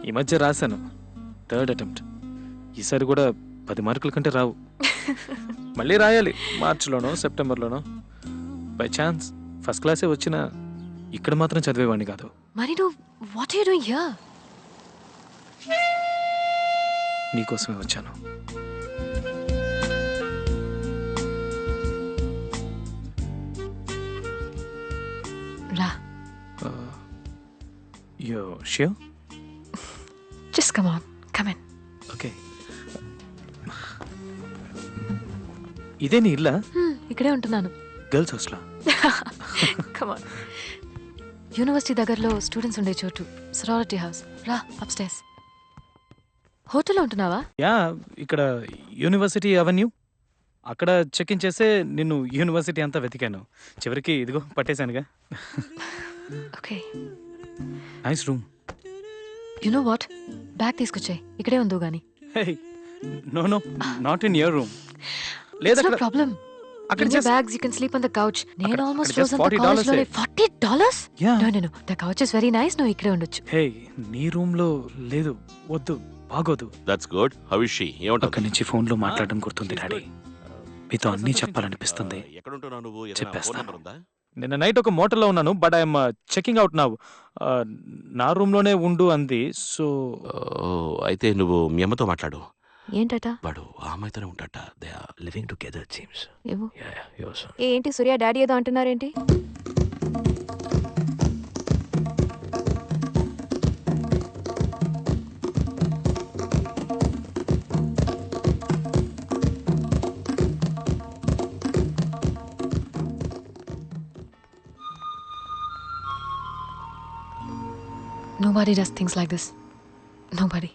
ఈ మధ్య రాశాను, 3rd అటెంప్ట్. ఈసారి కూడా 10 మార్కుల కంటే రావు. మళ్ళీ రాయాలి, మార్చిలోనో సెప్టెంబర్లోనో. బై ఛాన్స్ ఫస్ట్ క్లాసే వచ్చినా ఇక్కడ మాత్రం చదివేవాడిని కాదు. మరి నువ్వు what are you doing here? నీకోసమే వచ్చాను. రా. Yo sure? Just come on, come in. Okay. ఇదే నీ ఇల్లా? ఇక్కడే ఉంటున్నాను. గర్ల్స్ హాస్టలా? Come on. యూనివర్సిటీ దగ్గరలో స్టూడెంట్స్ ఉండే చోటు, సరారిటీ హౌస్. రా అప్స్టైర్స్. హోటల్లో ఉంటున్నావా? యా, ఇక్కడ యూనివర్సిటీ అవెన్యూ. అక్కడ చెక్ ఇన్ చేసే నిన్ను యూనివర్సిటీ అంతా వెతికాను. చివరికి ఇదిగో పట్టేశానుగా. Okay. Nice room. You know what, bag తీసుకొచ్చాయి, ఇక్కడే ఉందో గానీ. Hey, no no, not in your room. లేదా నో ప్రాబ్లం. అక్కడ In your bags, you can sleep on the couch. నేను almost frozen the college లోనే. $40? Yeah. No. The couch is very nice. నువ్వు ఇక్కడే ఉండొచ్చు. హే, నీ రూమ్ లో లేదు, వద్దు, బాగోదు. That's good. How is she? ఏమంటావు? అక్కడి నుంచి ఫోన్ లో మాట్లాడడం గుర్తుంది డాడీ. మీతో అన్నీ చెప్పాలనిపిస్తుంది. ఎక్కడ ఉంటున్నావు నువ్వు? చెప్పేస్తాను. నిన్న నైట్ ఒక మోటల్లో ఉన్నాను, but I'm checking out now. నా రూమ్ లోనే ఉండు అంది. సో అయితే నువ్వు మీ అమ్మతో మాట్లాడు. ఏంటట? వాడు ఆ అమ్మాయితోనే ఉంటాట. They are living together it seems. ఏమో. యోస్. ఏంటి సూర్య డాడీ ఏదో అంటున్నారేంటి? Nobody does things like this. Nobody.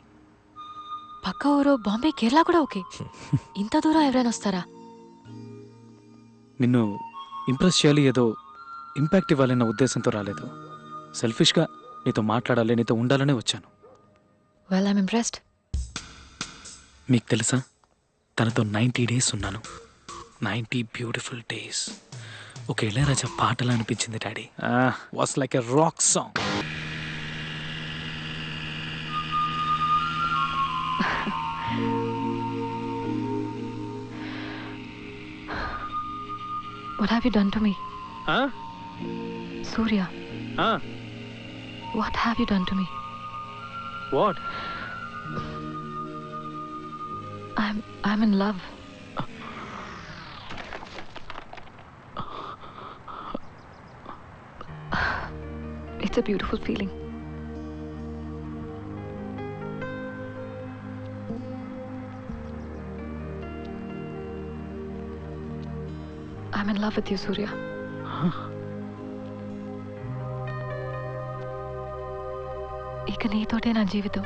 పక్క ఊరు బాంబే, కేరళ కూడా ఓకే. ఇంత దూరం ఎవరైనా వస్తారా? నిన్ను ఇంప్రెస్ చేయాలి, ఏదో ఇంపాక్ట్ ఇవ్వాలన్న ఉద్దేశంతో రాలేదు. సెల్ఫిష్గా నీతో మాట్లాడాలి, నీతో ఉండాలనే వచ్చాను. Well, I'm impressed. మీకు తెలుసా, తనతో 90 days ఉన్నాను. 90 బ్యూటిఫుల్ డేస్. ఒక ఇళయరాజా పాటలా అనిపించింది daddy. Was like a rock song. What have you done to me? Surya. What have you done to me? What? I'm in love. It's a beautiful feeling. I'm in love with you, Surya. ఇక నీతోటే నా జీవితం.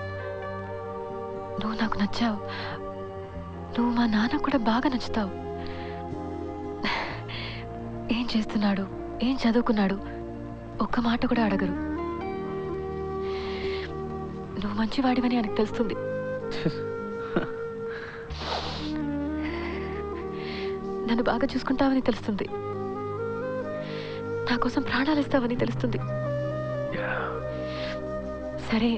నువ్వు నాకు నచ్చావు. నువ్వు మా నాన్న కూడా బాగా నచ్చుతావు. ఏం చేస్తున్నాడు, ఏం చదువుకున్నాడు, ఒక్క మాట కూడా అడగరు. నువ్వు మంచివాడివని ఆయనకు తెలుస్తుంది. నన్ను బాగా చూసుకుంటావని తెలుస్తుంది. నా కోసం ప్రాణాలు ఇస్తావని తెలుస్తుంది. సరే,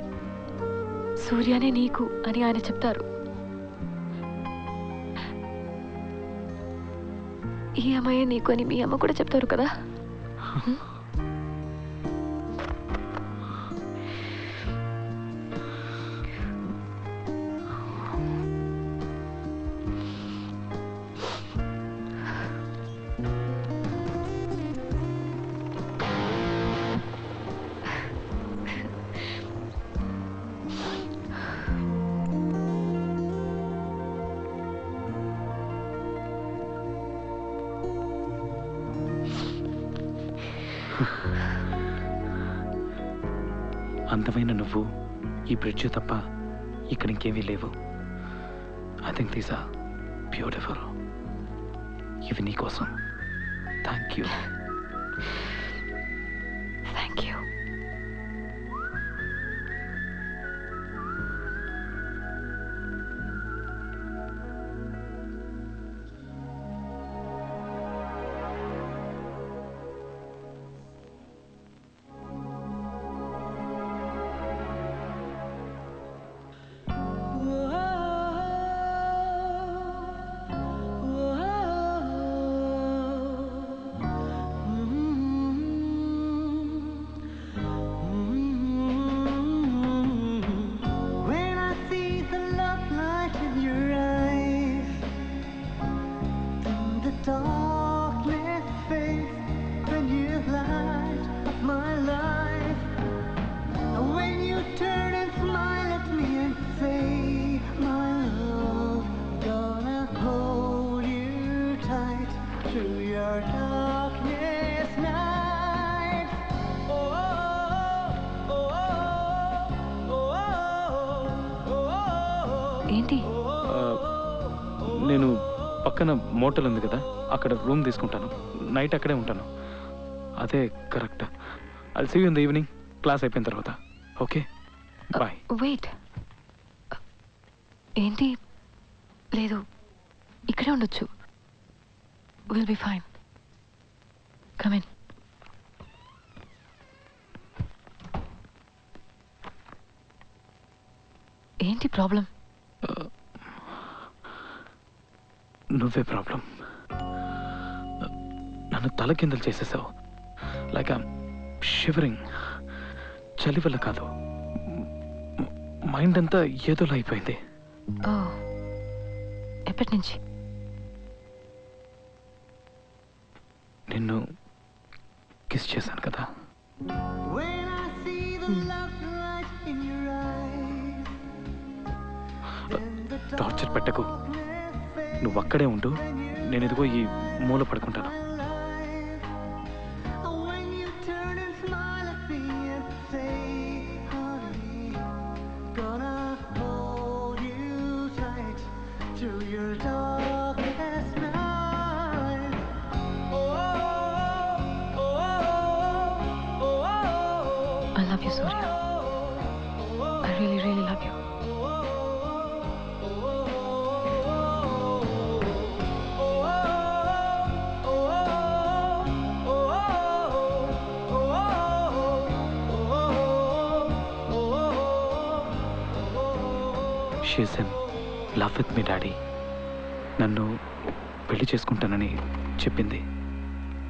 సూర్యనే నీకు అని ఆయన చెప్తారు. ఈ అమ్మాయే నీకు అని మీ అమ్మ కూడా చెప్తారు కదా. అందమైన నువ్వు, ఈ బ్రిడ్జ్ తప్ప ఇక్కడ ఇంకేమీ లేవు. I think these are beautiful. ఇవి నీ కోసం. Thank you. Thank you. ఏంటి? నేను పక్కన మోటల్ ఉంది కదా, అక్కడ రూమ్ తీసుకుంటాను. నైట్ అక్కడే ఉంటాను. అదే correct. I'll see you in the evening, class అయిపోయిన తర్వాత. Okay, bye. వెయిట్, ఏంటి? లేదు, ఇక్కడే ఉండొచ్చు. Will be fine. Come in. ఏంటి ప్రాబ్లం? నువ్వే ప్రాబ్లం. నన్ను తల కిందలు చేసేసావు. Like I'm shivering. చలి వల్ల కాదు, మైండ్ అంతా ఏదోలా అయిపోయింది. ఓ, ఎప్పటి నుంచి? నిన్ను కిస్ చేశాను కదా. టార్చర్ పెట్టకు. నువ్వు అక్కడే ఉండు, నేను ఇదిగో ఈ మూల పడుకుంటాను. I love you, Surya. I really, really love you. She's in love with me, daddy. నన్ను పెళ్లి చేసుకుంటానని చెప్పింది.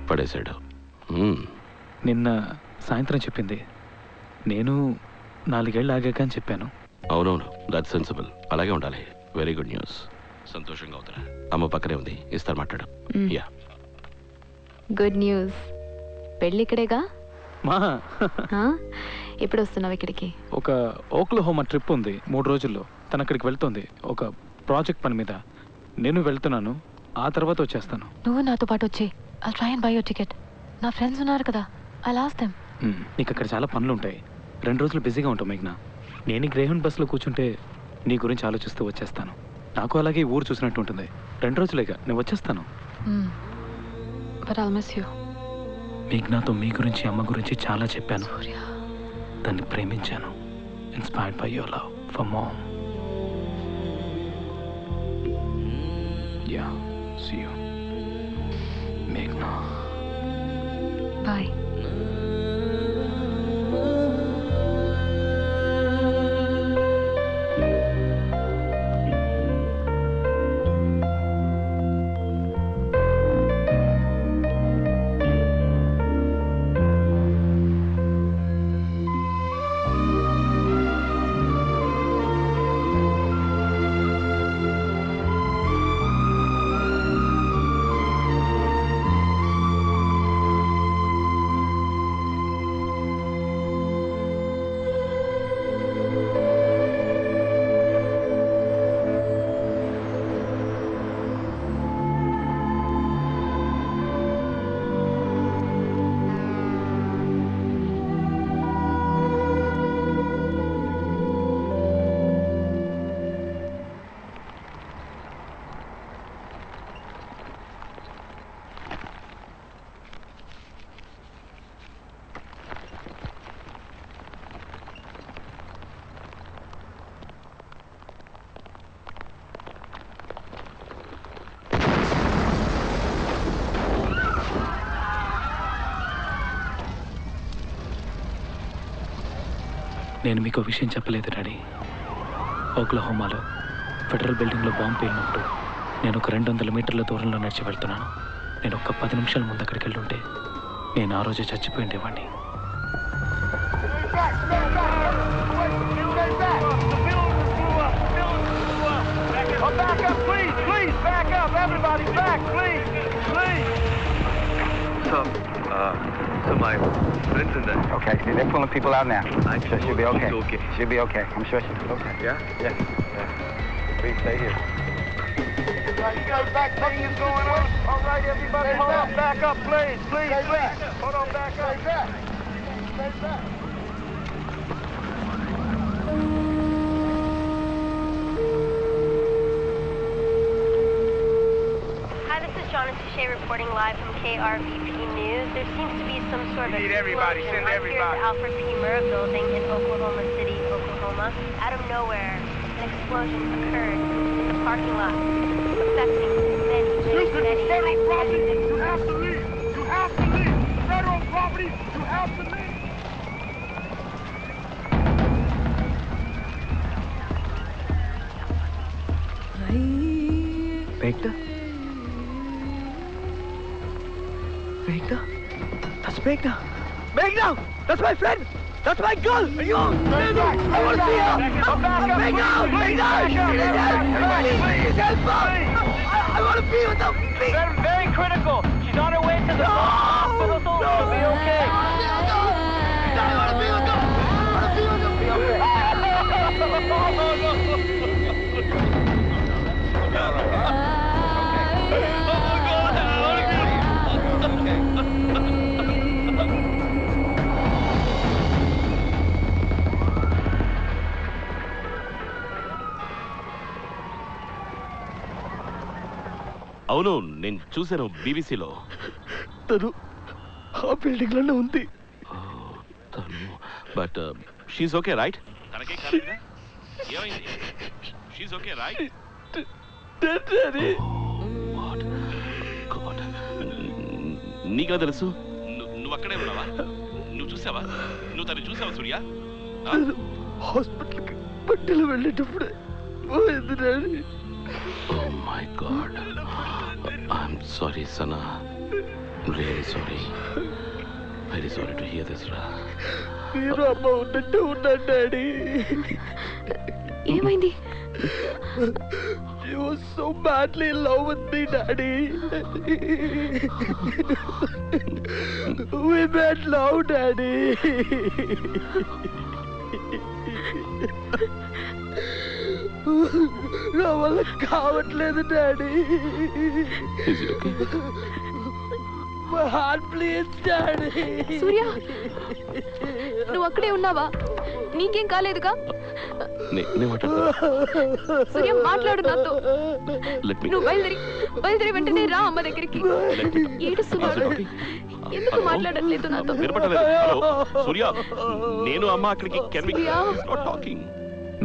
పడేశాడు. నిన్న సాయంత్రం చెప్పింది. నేను 4 ఏళ్ళు ఆగాక అని చెప్పాను. అవునవును, దట్ సెన్సిబుల్. అలాగే ఉండాలి. Very good news. సంతోషంగా అవుతారా? అమ్మ పక్కనే ఉంది, ఇస్తారు, మాట్లాడు. Yeah, good news. పెళ్ళి ఇక్కడేగా? మా ఎప్పుడు వస్తున్నావు ఇక్కడికి? ఒక ఓక్లహోమా ట్రిప్ ఉంది 3 రోజుల్లో. తను అక్కడికి వెళ్తుంది ఒక ప్రాజెక్ట్ పని మీద. నేను వెళ్తున్నాను, ఆ తర్వాత వచ్చేస్తాను. నువ్వు నాతో పాటు వచ్చి I'll try and buy your ticket. నా ఫ్రెండ్స్ ఉన్నారు కదా, I'll ask them. నీకు అక్కడ చాలా పనులు ఉంటాయి. 2 రోజులు బిజీగా ఉంటావు మేఘ్నా. నేను గ్రేహన్ బస్సులో కూర్చుంటే నీ గురించి ఆలోచిస్తూ వచ్చేస్తాను. నాకు అలాగే ఊరు చూసినట్టు ఉంటుంది. 2 రోజులేగా, నేను వచ్చేస్తాను. But I'll miss you. మేఘ్నాతో మీ గురించి, అమ్మ గురించి చాలా చెప్పాను. Surya. దాన్ని ప్రేమించాను. Inspired by your love for mom. Yeah, see you మేఘ్నా. Bye. నేను మీకు విషయం చెప్పలేదు డాడీ. ఓక్లహోమాలో ఫెడరల్ బిల్డింగ్లో బాంబు పేలినప్పుడు నేను ఒక 200 మీటర్ల దూరంలో నడిచి వెళ్తున్నాను. నేను ఒక 10 నిమిషాల ముందు అక్కడికి వెళ్ళి ఉంటే నేను ఆ రోజే చచ్చిపోయి ఉండేవాడిని. So my friends in there. Okay, they're pulling people out now. I'm sure she'll be okay. She's okay. She'll be okay. I'm sure she'll be okay. Yeah? Yeah. Please stay here. You guys back? Nothing's going on. All right, everybody, hold on. Back up, please. Please. Hold on, back up. Stay back. Stay back. Shea reporting live from KRVP News. There seems to be some sort of everybody, explosion send right everybody. here at the Alfred P. Murrah building in Oklahoma City, Oklahoma. Out of nowhere, an explosion occurred in the parking lot, affecting many Houston, it's federal property. You have to leave. You have to leave. Federal property. You have to leave. Meghna? Meghna? That's Meghna! Meghna! That's my friend! That's my girl! Are you? I want to see her! Meghna! Meghna! Please help her! I want to be with her! Please! Very critical. She's on her way to the hospital. She'll be okay. I want to be with her! I want to be with her! Be okay! అవును, నేను చూశాను బీబీసీలో. తను ఆ building లోనే ఉంది. తను but she okay right? తనకే కాలేదా? ఏమైంది? షీఈ్ ఓకే రైట్? నీకా తెలుసు? నువ్వు అక్కడే ఉన్నావా? నువ్వు చూసావా? నువ్వు తను చూసావా సూర్య? హాస్పిటల్కి బట్టలు వెళ్ళేటప్పుడే పోయింది daddy. Oh my God. I'm sorry, Sana. Really sorry. Very sorry to hear this, Ra. మీరు అమ్మ ఉన్నట్టు ఉన్నాడు డాడీ. ఏమైంది? She was so badly in love with me, Daddy. We made love, Daddy. నా వల్ల కావట్లేదు daddy. My heart bleeds, Daddy. సూర్య, నువ్వు అక్కడే ఉన్నావా? నీకేం కాలేదుగా? సూర్య, మాట్లాడు నాతో. నువ్వు బయలుదేరి వెంటనే రా అమ్మ దగ్గరికి. ఏడుస్తున్నాడు. ఎందుకు మాట్లాడట్లేదు నాతో? సూర్య, నేను అమ్మ అక్కడికి టాకింగ్.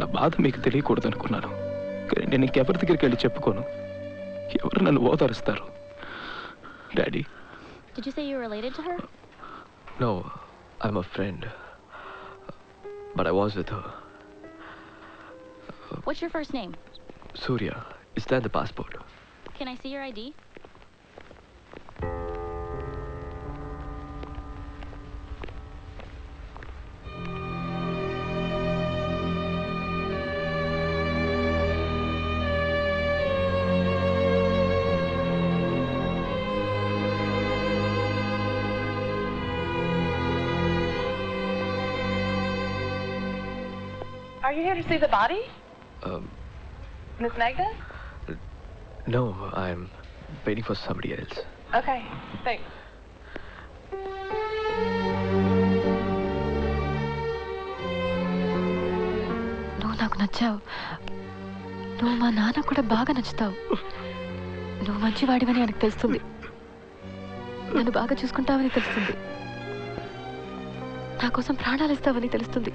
నా బాధ మీకు తెలియకూడదు అనుకున్నాను, కానీ నేను ఇంకెవరి దగ్గరికి వెళ్ళి చెప్పుకోను. ఎవరు నన్ను ఓదారుస్తారు? Daddy. Did you say you were related to her? No, I'm a friend. But I was with her. What's your first name? Surya. Is that the passport? Can I see your ID? Are you here to see the body? Miss Meghna? No, I'm waiting for somebody else. Okay, thanks. నువ్వు నాకు నచ్చావు. నువ్వు మా నాన్న కూడా బాగా నచ్చుతావు. నువ్వు మంచివాడివని ఆయనకు తెలుస్తుంది. నన్ను బాగా చూసుకుంటావని తెలుస్తుంది. నా కోసం ప్రాణాలు ఇస్తావని తెలుస్తుంది.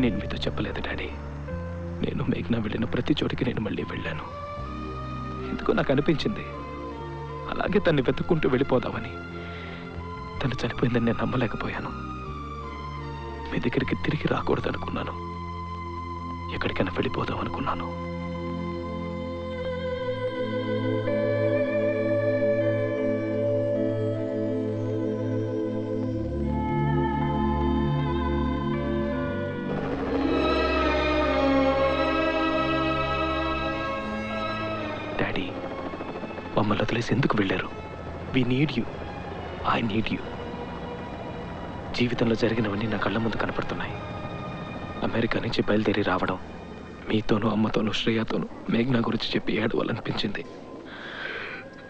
నేను మీతో చెప్పలేదు డాడీ. నేను మేఘ్నా వెళ్ళిన ప్రతి చోటికి నేను మళ్ళీ వెళ్ళాను. ఎందుకో నాకు అనిపించింది అలాగే తన్ని వెతుక్కుంటూ వెళ్ళిపోదామని. తను చనిపోయిందని నేను నమ్మలేకపోయాను. మీ దగ్గరికి తిరిగి రాకూడదు అనుకున్నాను. ఎక్కడికైనా వెళ్ళిపోదాం అనుకున్నాను. డాడీ, మమ్మల్ని వదిలేసి ఎందుకు వెళ్ళారు? We need you, I need you. జీవితంలో జరిగినవన్నీ నా కళ్ళ ముందు కనపడుతున్నాయి. అమెరికా నుంచి బయలుదేరి రావడం, మీతోనూ అమ్మతోనూ శ్రేయతోనూ మేఘ్నా గురించి చెప్పి ఏడవాలనిపించింది.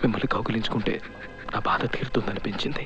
మిమ్మల్ని కౌగిలించుకుంటే నా బాధ తీరుతుందనిపించింది.